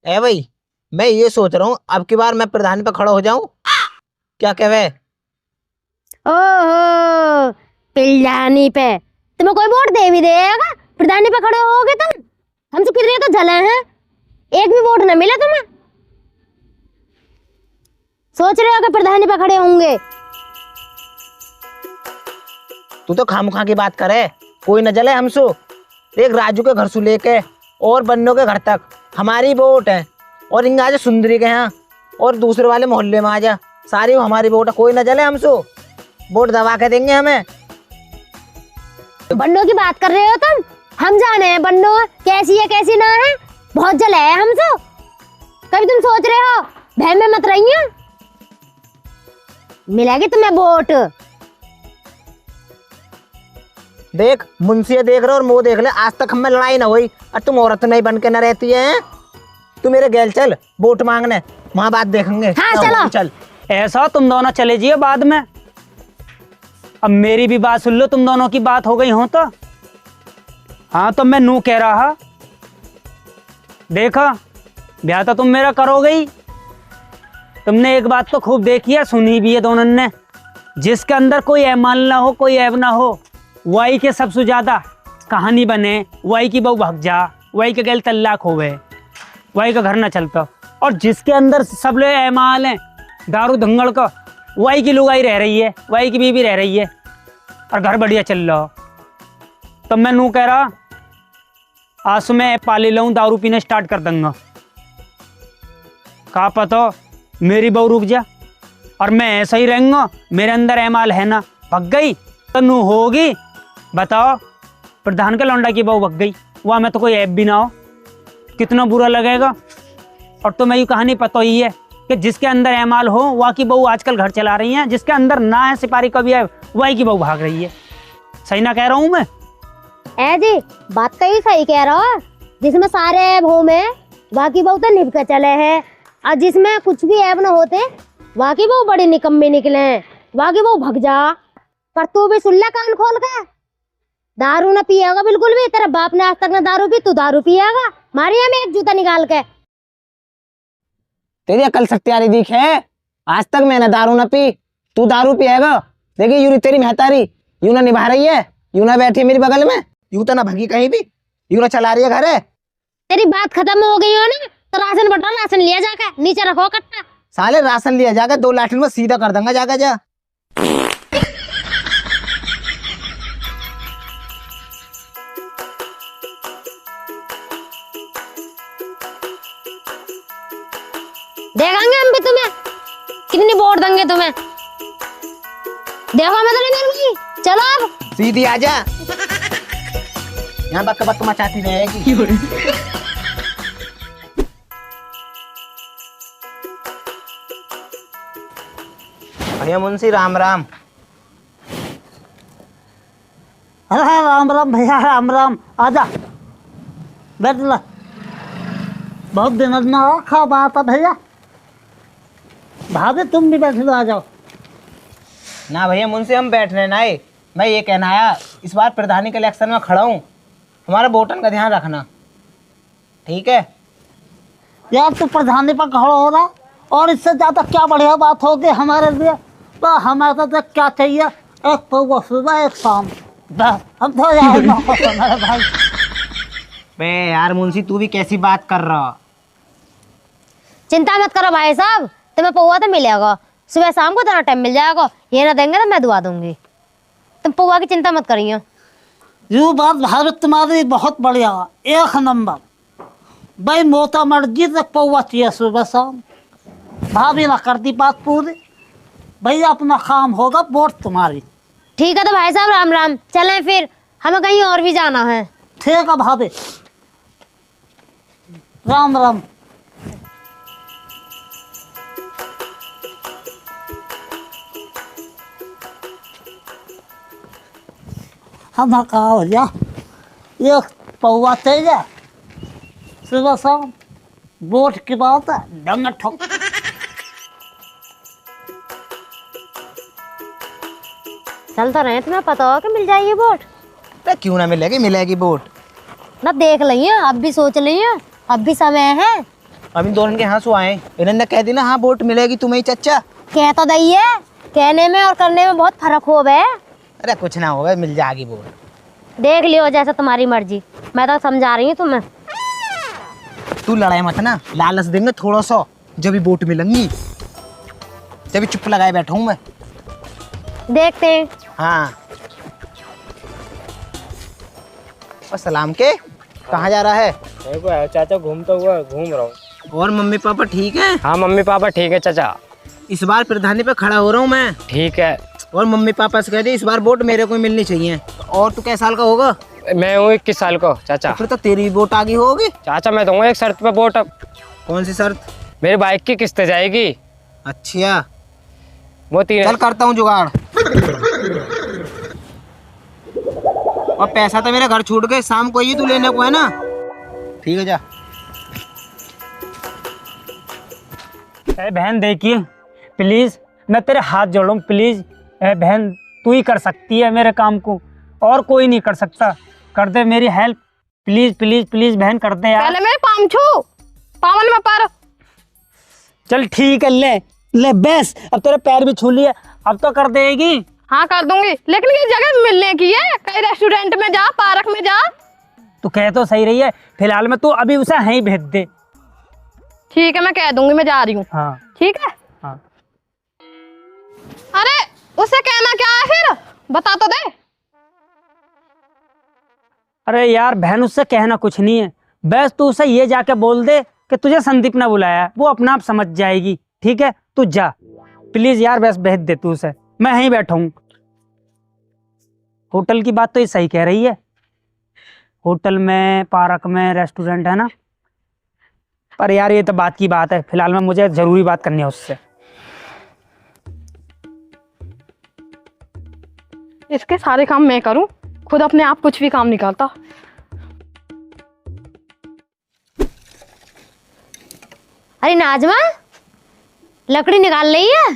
ए भाई, मैं ये सोच रहा हूँ अब की बार मैं प्रधान पे खड़ा हो जाऊं, क्या कहवे? ओहो, पिल्लानी पे तुम्हें कोई वोट दे भी देगा? प्रधानी पे खड़े होगे तुम? हमसे कितने तो जले हैं, एक भी वोट न मिला तुम्हें। सोच रहे हो कि प्रधानी पे खड़े होंगे? तू तो खामखा की बात करे, कोई न जले हमसो। एक राजू के घर से लेके और बन्नों के घर तक हमारी वोट है, और इंगा आजा सुंदरी के यहाँ और दूसरे वाले मोहल्ले में आजा, सारी हमारी वोट है, कोई न जले हमसो। वोट दबा के देंगे हमें। बन्नों की बात कर रहे हो तुम? हम जाने हैं बन्नों कैसी है कैसी ना है, बहुत जले है हमसे। कभी तुम सोच रहे हो? बहन में मत रहिए, मिलेगी तुम्हें वोट। देख मुंशी देख रहे और मुँह देख ले, आज तक हमें लड़ाई ना हुई और तुम औरत नहीं बन के न रहती है। तू मेरे गैल चल वोट मांगने, वहां बात देखेंगे। हाँ चलो चल। ऐसा तुम दोनों चले जाइए बाद में। अब मेरी भी बात सुन लो, तुम दोनों की बात हो गई हो तो। हाँ तो मैं नू कह रहा, देखा ब्याह तो तुम मेरा करोगे ही। तुमने एक बात तो खूब देखी है, सुनी भी है दोनों ने, जिसके अंदर कोई ऐमाल ना हो, कोई ऐब ना हो, वही के सबसे ज्यादा कहानी बने, वही की बहू भाग जा, वही के गैल तल्लाक होवे, वही का घर ना चलता। और जिसके अंदर सब लोग ऐमाल हैं, दारू दंगल का, वही की लुगाई रह रही है, वही की बीवी रह रही है और घर बढ़िया चल रहा। तब मैं नू कह रहा, आज से मैं पाली लाऊं, दारू पीने स्टार्ट कर दूंगा। का पता मेरी बहू रुक जा और मैं ऐसा ही रहूंगा, मेरे अंदर ऐमाल है ना। भग गई तो नू होगी, बताओ। प्रधान के लौंडा की बहू भग गई, वहाँ में तो कोई ऐप भी ना हो, कितना बुरा लगेगा। और तो मैं ये कहानी पता ही है कि जिसके अंदर ऐमाल हो, वहाँ की बहू आजकल घर चला रही है, जिसके अंदर ना है सिपारी का भी है, वही की बहू भाग रही है। सही ना कह रहा हूँ मैं? ए जी, बात तो ही सही कह रहा हो। जिसमें सारे ऐब हो में, वहाँ की बहू तो निभ के चले हैं, और जिसमें कुछ भी ऐब न होते, वहाँ की बहू बड़ी निकम्मी निकले हैं, वहाँ की बहू भग जा। पर तू भी सुन ले कान खोल के, दारू न पिएगा बिल्कुल भी। तेरा बाप ने आज तक न दारू पी, तू दारू पिएगा? मारिया में एक जूता निकाल के। तेरी अकल सत्यारी दिख है, आज तक मैंने दारू न पी, तू दारू पिएगा? देखिए यूं तेरी महतारी यूं ना निभा रही है, यूं ना बैठी है मेरी बगल में, यूं तो ना भगी कहीं भी, यूं ना चला रही है घर है। तेरी बात खत्म हो गई हो ना, तो राशन बटो, राशन लिया जाके नीचे रखो कट्टा। साले राशन लिया जाकर 2 लाठी में सीधा कर दूंगा जाकर जा। देखेंगे हम भी तुम्हें, कितनी वोट देंगे तुम्हें। देखो मैं तो नहीं मिलूंगी, चलो अब सीधी आजा, यहाँ बक बक मचाती रहेगी। भैया मुंशी राम राम। अरे राम राम भैया, राम राम। आजा बैठ ला, बहुत दिन ना रखा बात है भैया। भाभी तुम भी बैठ लो, आ जाओ। ना भैया मुंशी हम बैठने ना आए, मैं ये कहना आया, इस बार प्रधानी के इलेक्शन में खड़ा हूँ, हमारा वोटन का ध्यान रखना, ठीक है? यार तू प्रधानी पर खड़ा हो रहा, और इससे ज्यादा क्या बढ़िया बात होगी हमारे लिए। तो हमें तो क्या चाहिए, एक तो सुबह एक शाम, बस हम तो यार मेरे भाई। बे यार मुंशी तू भी कैसी बात कर रहा? चिंता मत करो भाई साहब, तुम्हें पौवा तो मिलेगा, सुबह शाम को तेरा टाइम मिल जाएगा। ये ना देंगे तो मैं दुआ दूंगी, तुम पौवा की चिंता मत करियो। यू बात भाभी तुम्हारी बहुत बढ़िया, एक नंबर। भाई मोटा मर्जी तक पौवा चाहिए सुबह शाम। भाभी ना कर दी बात पूरी, भैया अपना काम होगा, वोट तुम्हारी। ठीक है तो भाई साहब राम राम, चलें फिर, हमें कहीं और भी जाना है। ठीक है भाभी, राम राम। हम कहा हो जा, ये पौवा चाहिए सुबह शाम, वोट की बात है, डंग ठोक। चल तो रहे, तुम्हें पता हो कि मिल जाएगी वोट? अरे क्यों ना मिलेगी, मिलेगी वोट। ना देख लिया, अब भी सोच लिया, अब भी समय है। अभी दोनों के हाँसू आए, इन्होंने कह दी ना हाँ वोट मिलेगी तुम्हें चचा। कह तो दई है, कहने में और करने में बहुत फर्क हो बे। अरे कुछ ना होगा, मिल जाएगी वोट। देख लियो जैसा तुम्हारी मर्जी, मैं तो समझा रही हूँ तुम्हें। तू लड़ाई मत ना, लालच देंगे थोड़ा सा, जब भी वोट मिलेंगी तभी चुप लगाए बैठा हूँ मैं। देखते हैं। हाँ और सलाम के कहाँ जा रहा है? देखो चाचा घूमता हुआ घूम रहा हूँ। और मम्मी पापा ठीक है? हाँ मम्मी पापा ठीक है चाचा। इस बार प्रधानी पे खड़ा हो रहा हूँ मैं। ठीक है। और मम्मी पापा से कह दे इस बार वोट मेरे को ही मिलनी चाहिए। और तू किस साल का होगा? मैं हूँ 21 साल को चाचा। फिर तो तेरी भी वोट आ गई होगी। चाचा मैं दूंगा एक शर्त पे वोट। कौन सी शर्त? मेरी बाइक की किस्त जाएगी। अच्छा वो 3। चल करता हूँ जुगाड़। और पैसा तो मेरे घर छूट गए, शाम को ही तू लेने को है ना? ठीक है जा। ए बहन देखिए प्लीज, मैं तेरे हाथ जोड़ रहा हूँ प्लीज। ए बहन तू ही कर सकती है मेरे काम को, और कोई नहीं कर सकता। कर दे मेरी हेल्प प्लीज प्लीज प्लीज बहन, कर दे यार। पहले मैं पाम छू पावन में पर। चल ठीक है, ले ले बस, अब तेरे पैर भी छू लिए, अब तो कर देगी। हाँ कर दूंगी, लेकिन ये जगह मिलने की है, कहीं रेस्टोरेंट में जा, पार्क में जा। तू कह तो सही रही है, फिलहाल में तू अभी उसे यहीं भेज दे। ठीक है मैं कह दूंगी, मैं जा रही हूँ। हाँ ठीक है। हाँ। अरे उससे कहना क्या है फिर, बता तो दे। अरे यार बहन उससे कहना कुछ नहीं है, बस तू उसे ये जाके बोल दे कि तुझे संदीप ने बुलाया, वो अपना आप समझ जाएगी। ठीक है तू जा प्लीज यार, बस भेज दे तू उसे, मैं यहीं बैठा हूँ। होटल की बात तो ये सही कह रही है, होटल में, पार्क में, रेस्टोरेंट है ना। पर यार ये तो बात की बात है, फिलहाल में मुझे जरूरी बात करनी है उससे। इसके सारे काम मैं करूँ, खुद अपने आप कुछ भी काम निकालता। अरे नाजमा लकड़ी निकाल रही है।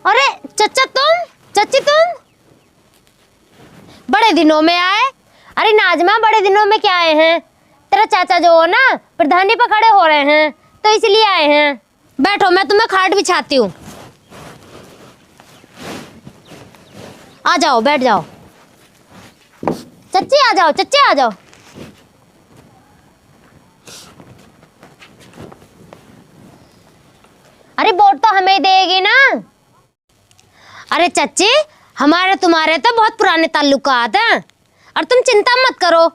अरे चचा तुम, चची तुम बड़े दिनों में आए। अरे नाजमा बड़े दिनों में क्या आए हैं? तेरा चाचा जो हो ना प्रधानी पर खड़े हो रहे हैं तो इसलिए आए हैं। बैठो मैं तुम्हें खाट बिछाती हूँ, आ जाओ बैठ जाओ। चच्ची आ जाओ, चच्ची आ जाओ। अरे वोट तो हमें देगी ना। अरे चच्ची हमारे तुम्हारे तो बहुत पुराने ताल्लुकात हैं, और तुम चिंता मत करो,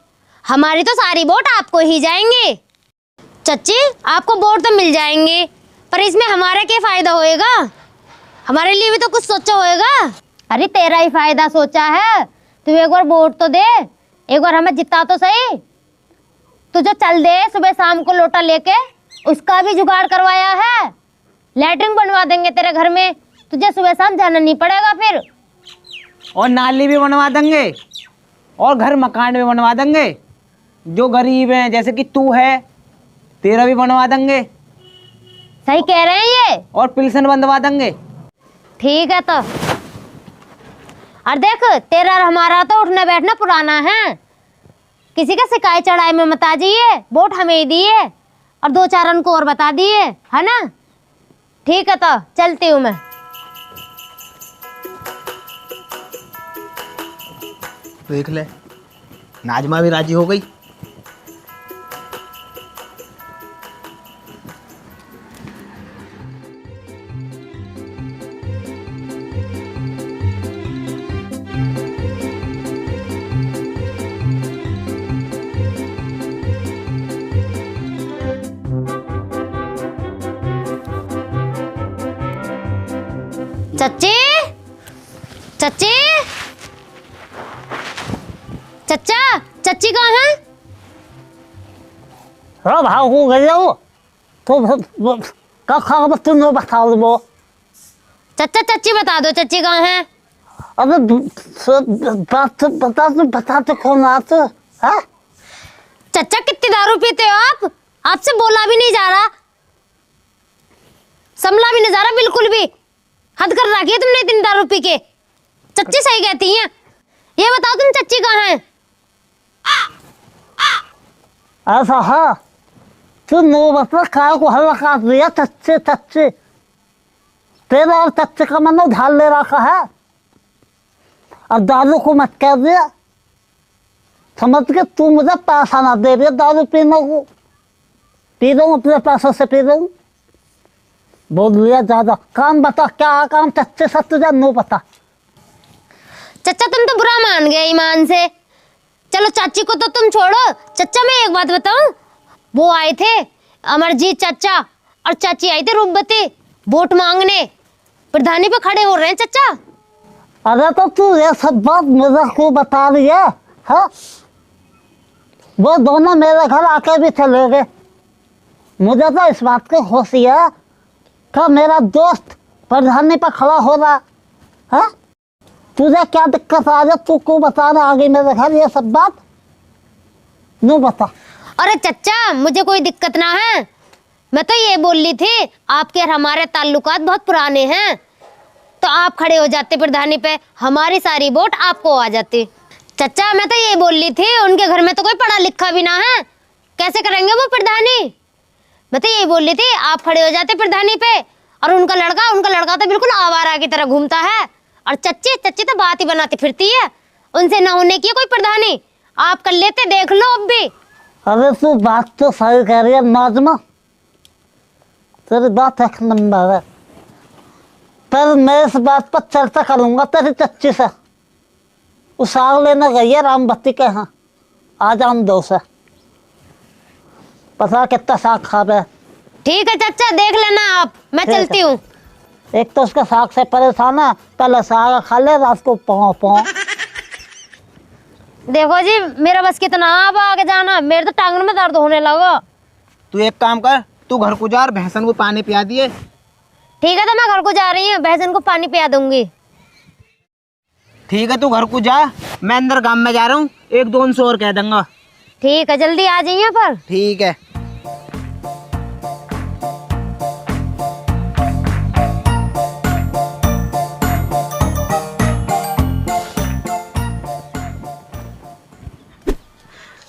हमारी तो सारी वोट आपको ही जाएंगे। चच्ची आपको वोट तो मिल जाएंगे, पर इसमें हमारा क्या फायदा होएगा? हमारे लिए भी तो कुछ सोचा होएगा। अरे तेरा ही फायदा सोचा है, तू एक बार वोट तो दे, एक बार हमें जिता तो सही। तू जो चल दे सुबह शाम को लोटा लेके, उसका भी जुगाड़ करवाया है। लैट्रिन बनवा देंगे तेरे घर में, तुझे सुबह शाम जाना नहीं पड़ेगा फिर। और नाली भी बनवा देंगे, और घर मकान भी बनवा देंगे। जो गरीब हैं जैसे कि तू है, तेरा भी बनवा देंगे। सही कह रहे हैं ये। और पेंशन बनवा देंगे। ठीक है तो, और देख तेरा और हमारा तो उठना बैठना पुराना है, किसी का शिकायत चढ़ाई में मत आ जाइए। वोट हमें ही दिए और 2-4 उनको और बता दिए, है ना? ठीक है तो चलती हूँ मैं। देख ले नाजमा भी राजी हो गई। चच्ची, चच्ची, चच्चा, चच्ची कहाँ है? रो भाव हो गए हो तो का खा बस तुम बता दो। चच्चा चच्ची बता दो, चच्ची कहाँ है? अबे बता तो कौन आते हैं? चच्चा कितनी दारू पीते हो आप? आपसे बोला भी नहीं जा रहा, संभला भी नहीं जा रहा बिल्कुल भी। हद कर रखी है तुमने इतनी दारू पी के। चच्ची सही कहती हैं। ये बताओ तुम चच्ची कहाँ है? ऐसा है तू नो बता काय को हल्ला काट दिया चच्चे चच्चे तेरा और चच्चे का मन ढाल ले रखा है और दारू को मत कह दिया समझ के तू मुझे पैसा ना दे रही दारू पीने को पी रहा हूँ अपने पैसों से पी रहा हूँ बोल लिया ज्यादा काम बता क्या काम चच्चे सब तुझे नो बता चचा तुम तो बुरा मान गए ईमान से। चलो चाची को तो तुम छोड़ो, चचा मैं एक बात बताऊं, वो आए थे अमरजीत चाचा और चाची आई थी रूपवती वोट मांगने, प्रधानी पे खड़े हो रहे हैं चचा। अरे तो तू ये सब बात मुझे को बता रही है हाँ? वो दोनों मेरे घर आके भी चले गए। मुझे तो इस बात की खुशी है कि मेरा दोस्त प्रधानी पर खड़ा हो रहा है। तुझे क्या दिक्कत आ रही तू को बता रहा आगे मेरे घर ये सब बात नू बता। अरे चचा मुझे कोई दिक्कत ना है, मैं तो ये बोल रही थी आपके और हमारे ताल्लुकात बहुत पुराने हैं, तो आप खड़े हो जाते प्रधानी पे, हमारी सारी वोट आपको आ जाती। चचा मैं तो ये बोल रही थी उनके घर में तो कोई पढ़ा लिखा भी ना है, कैसे करेंगे वो प्रधानी। मैं तो यही बोल रही थी आप खड़े हो जाते प्रधानी पे, और उनका लड़का तो बिल्कुल आवारा की तरह घूमता है, और चच्ची तो बात ही बनाती फिरती है, उनसे ना होने की कोई प्रधानी, आप कर लेते देख लो अब भी। अरे तू बात तो सही कह रही है नाजमा, तेरी बात एक नंबर है, पर मैं इस बात पर चर्चा करूंगा तेरी चच्ची से। वो साग लेने गई है रामबत्ती के यहाँ, आ जाऊं दो से पता कितना साग खा रहे। ठीक है चचा देख लेना आप, मैं ठीक चलती है। हूँ। एक तो उसका साग से परेशान है, पहले साग खा ले रात को पाँव पाँव। देखो जी मेरा बस कितना आप आगे जाना, मेरे तो टांगन में दर्द होने लगा। तू एक काम कर, तू घर को जा और भैंसन को पानी पिया दिए। ठीक है तो मैं घर को जा रही हूँ, भैंसन को पानी पिया दूंगी। ठीक है तू घर को जा, मैं अंदर गांव में जा रहा हूँ, 1-2 और कह दूंगा। ठीक है जल्दी आ जाइए पर। ठीक है।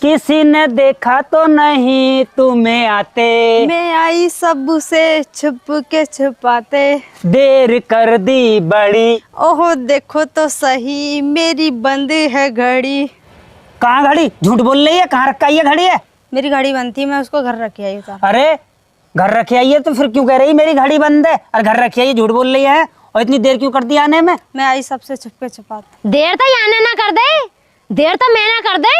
किसी ने देखा तो नहीं तुम्हें आते, मैं आई सब से छुप के छुपाते, देर कर दी बड़ी। ओहो देखो तो सही मेरी बंद है घड़ी। कहाँ घड़ी? झूठ बोल रही है, कहाँ रखा ये घड़ी है? मेरी घड़ी बंद थी, मैं उसको घर रखी आई था। अरे घर रखी आई है तो फिर क्यों कह रही मेरी घड़ी बंद है, और घर रखी आई है झूठ बोल रही है, और इतनी देर क्यों कर दी आने में? मैं आई सबसे छुप के छुपाते। देर तो याने ना कर दे, देर तो मैं ना कर दे,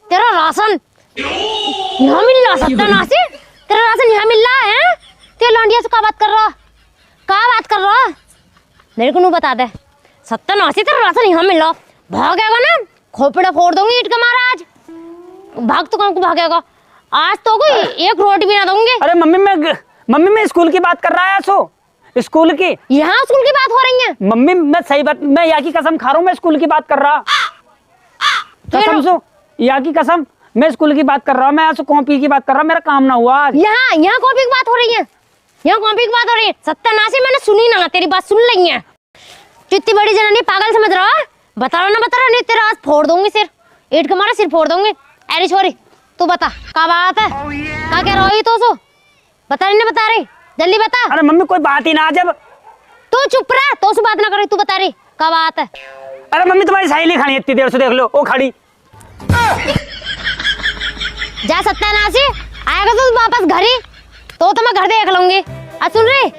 तेरा राशन यहाँ मिल रहा, सत्यानाशी तेरा राशन यहाँ मिल रहा है। तेरे लौंडिया से क्या बात कर रहा मेरे को नहीं बता दे, सत्यानाशी तेरा राशन यहाँ मिल रहा, भागेगा ना खोपड़ा फोड़ दूंगी ईंट का मारा आज। भाग तो कौन को भागेगा, आज तो कोई एक रोटी भी ना दूंगी। अरे मम्मी मैं स्कूल की बात कर रहा है, सो स्कूल की, यहाँ स्कूल की बात हो रही है। मम्मी मैं सही बात, मैं यहाँ की कसम खा रहा हूँ, मैं स्कूल की बात कर रहा, कसम सो यहाँ की कसम, मैं स्कूल की बात कर रहा हूँ, मैं आज कॉपी की बात कर रहा हूँ, मेरा काम ना हुआ आज। यहाँ कॉपी की बात हो रही है, यहाँ कॉपी की बात हो रही है। सत्यानाशी मैंने सुनी ना, तेरी बात सुन ली है। इतनी बड़ी जनानी पागल समझ रहा है, बता रहा नहीं तेरा आज फोड़ दूंगी सिर, ईंट का मारा सिर फोड़ दूंगी। अरे छोरी तू बता क्या बात है, क्या कह रही तो सो बता रही जल्दी बता। अरे मम्मी कोई बात ही ना, जब तू चुप रह, तो बात ना करी, तू बता रही क्या बात है। अरे मम्मी तुम्हारी सहेली खड़ी है इतनी देर से, देख लो वो खड़ी। जा सत्यानाशी आएगा तो वापस घर ही, तो मैं घर देख लूंगी। आज सुन रही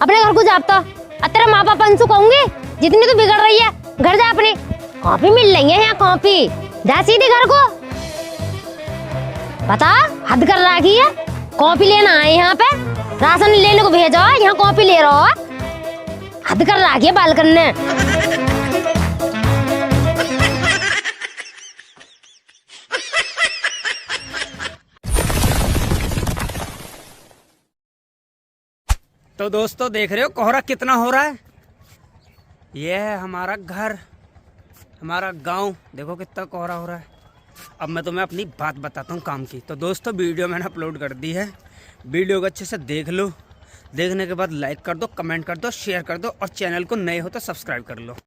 अपने घर को जापता, तेरा माँ बाप अंशु कहूंगी जितनी तू बिगड़ रही है, घर जा अपनी, कॉपी मिल रही है यहाँ कॉपी, जा सीधे घर को। बता हद कर रखी है, कॉपी लेना है यहाँ पे, राशन लेने को भेजा यहाँ कॉपी ले रहा हो, हद कर रखी है बाल करने। तो दोस्तों देख रहे हो कोहरा कितना हो रहा है, ये है हमारा घर, हमारा गांव, देखो कितना कोहरा हो रहा है। अब मैं तुम्हें अपनी बात बताता हूँ काम की। तो दोस्तों वीडियो मैंने अपलोड कर दी है, वीडियो को अच्छे से देख लो, देखने के बाद लाइक कर दो, कमेंट कर दो, शेयर कर दो, और चैनल को नए हो तो सब्सक्राइब कर लो।